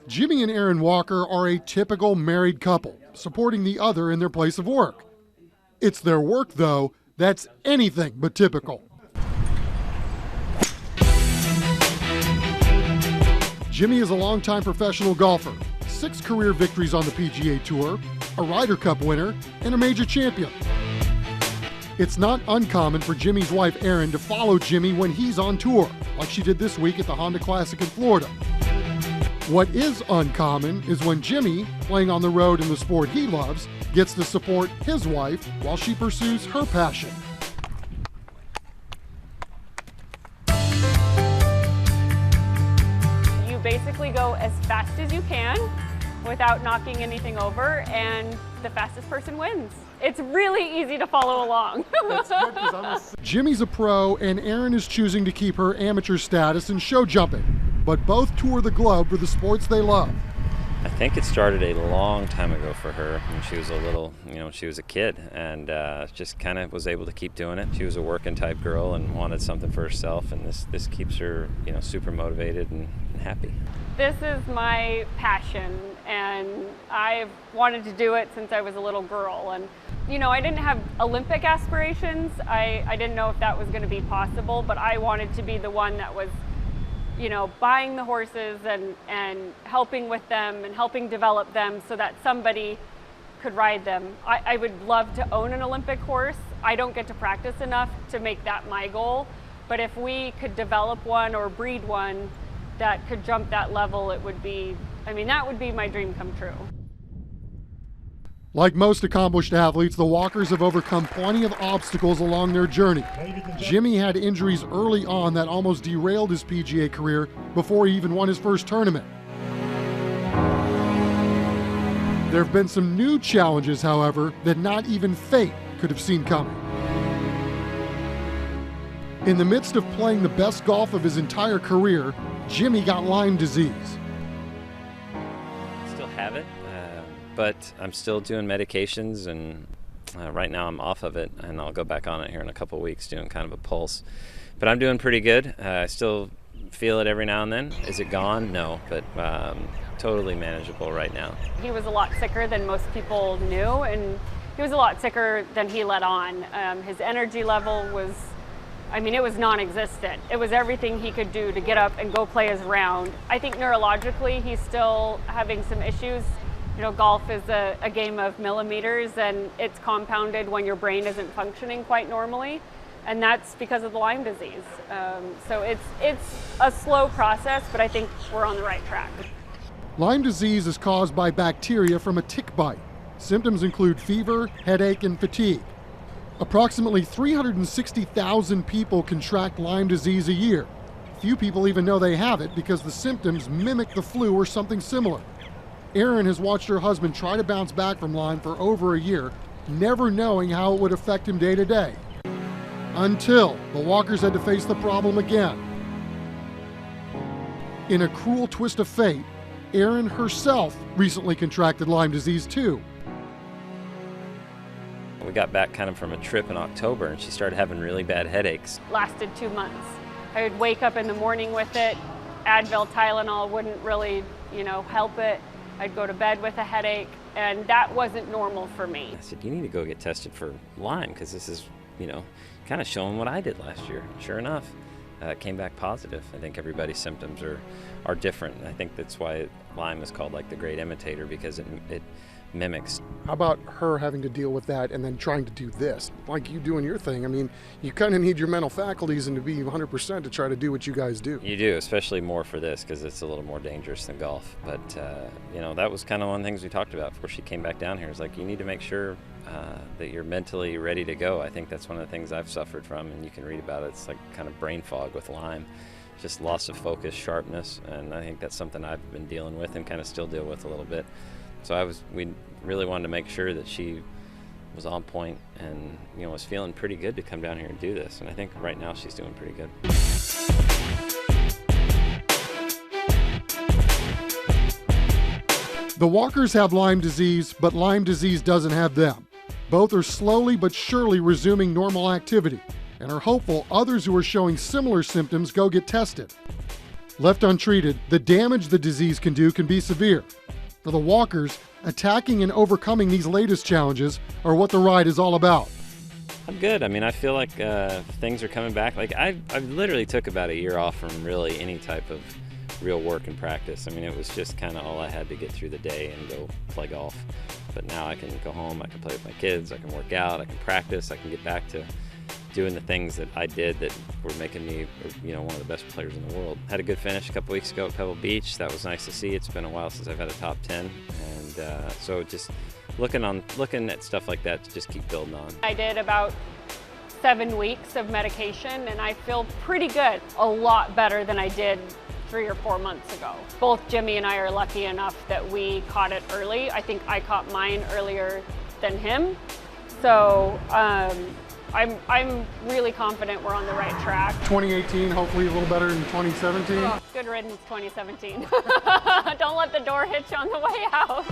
Jimmy and Erin Walker are a typical married couple, supporting the other in their place of work. It's their work, though, that's anything but typical. Jimmy is a longtime professional golfer, 6 career victories on the PGA Tour, a Ryder Cup winner, and a major champion. It's not uncommon for Jimmy's wife, Erin, to follow Jimmy when he's on tour, like she did this week at the Honda Classic in Florida. What is uncommon is when Jimmy, playing on the road in the sport he loves, gets to support his wife while she pursues her passion. You basically go as fast as you can without knocking anything over, and the fastest person wins. It's really easy to follow along. Jimmy's a pro, and Erin is choosing to keep her amateur status in show jumping, but both tour the globe for the sports they love. I think it started a long time ago for her when she was a little, she was a kid, and just kind of was able to keep doing it. She was a working type girl and wanted something for herself, and this keeps her, super motivated and happy. This is my passion, and I've wanted to do it since I was a little girl. And I didn't have Olympic aspirations. I didn't know if that was going to be possible, but I wanted to be the one that was buying the horses and helping with them and helping develop them so that somebody could ride them. I would love to own an Olympic horse. I don't get to practice enough to make that my goal, but if we could develop one or breed one that could jump that level, it would be, that would be my dream come true. Like most accomplished athletes, the Walkers have overcome plenty of obstacles along their journny. Jimmy had injuries early on that almost derailed his PGA career before he even won his first tournament. There have been some new challenges, however, that not even fate could have seen coming. In the midst of playing the best golf of his entire career, Jimmy got Lyme disease. Still have it. But I'm still doing medications, and right now I'm off of it, and I'll go back on it here in a couple weeks doing kind of a pulse. But I'm doing pretty good. I still feel it every now and then. Is it gone? No, but totally manageable right now. He was a lot sicker than most people knew, and he was a lot sicker than he let on. His energy level was, it was non-existent. It was everything he could do to get up and go play his round. I think neurologically he's still having some issues. Golf is a game of millimeters, and it's compounded when your brain isn't functioning quite normally, and that's because of the Lyme disease. So it's a slow process, but I think we're on the right track. Lyme disease is caused by bacteria from a tick bite. Symptoms include fever, headache, and fatigue. Approximately 360,000 people contract Lyme disease a year. Few people even know they have it because the symptoms mimic the flu or something similar. Erin has watched her husband try to bounce back from Lyme for over a year, never knowing how it would affect him day to day. Until the Walkers had to face the problem again. In a cruel twist of fate, Erin herself recently contracted Lyme disease too. We got back kind of from a trip in October, and she started having really bad headaches. Lasted 2 months. I would wake up in the morning with it. Advil, Tylenol wouldn't really, help it. I'd go to bed with a headache, and that wasn't normal for me. I said, you need to go get tested for Lyme, because this is, kind of showing what I did last year. Sure enough, it came back positive. I think everybody's symptoms are different. I think that's why Lyme is called like the great imitator, because it mimics. How about her having to deal with that and then trying to do this, like you doing your thing? You kind of need your mental faculties and to be 100% to try to do what you guys do. You do, especially more for this because it's a little more dangerous than golf. But, that was kind of one of the things we talked about before she came back down here. Is like, you need to make sure that you're mentally ready to go. I think that's one of the things I've suffered from, and you can read about it. It's like kind of brain fog with Lyme, just loss of focus, sharpness, and I think that's something I've been dealing with and kind of still deal with a little bit. So we really wanted to make sure that she was on point and was feeling pretty good to come down here and do this. And I think right now she's doing pretty good. The Walkers have Lyme disease, but Lyme disease doesn't have them. Both are slowly but surely resuming normal activity and are hopeful others who are showing similar symptoms go get tested. Left untreated, the damage the disease can do can be severe. For the walkers, attacking and overcoming these latest challenges are what the ride is all about. I'm good. I mean, I feel like things are coming back. Like I literally took about a year off from really any type of real work and practice. I mean, it was just kind of all I had to get through the day and go play golf. But now I can go home, I can play with my kids, I can work out, I can practice, I can get back to doing the things that I did that were making me, one of the best players in the world. Had a good finish a couple weeks ago at Pebble Beach. That was nice to see. It's been a while since I've had a top 10, and so just looking at stuff like that to just keep building on. I did about 7 weeks of medication, and I feel pretty good. A lot better than I did 3 or 4 months ago. Both Jimmy and I are lucky enough that we caught it early. I think I caught mine earlier than him. So I'm really confident we're on the right track. 2018, hopefully a little better than 2017. Oh, good riddance 2017. Don't let the door hit you on the way out.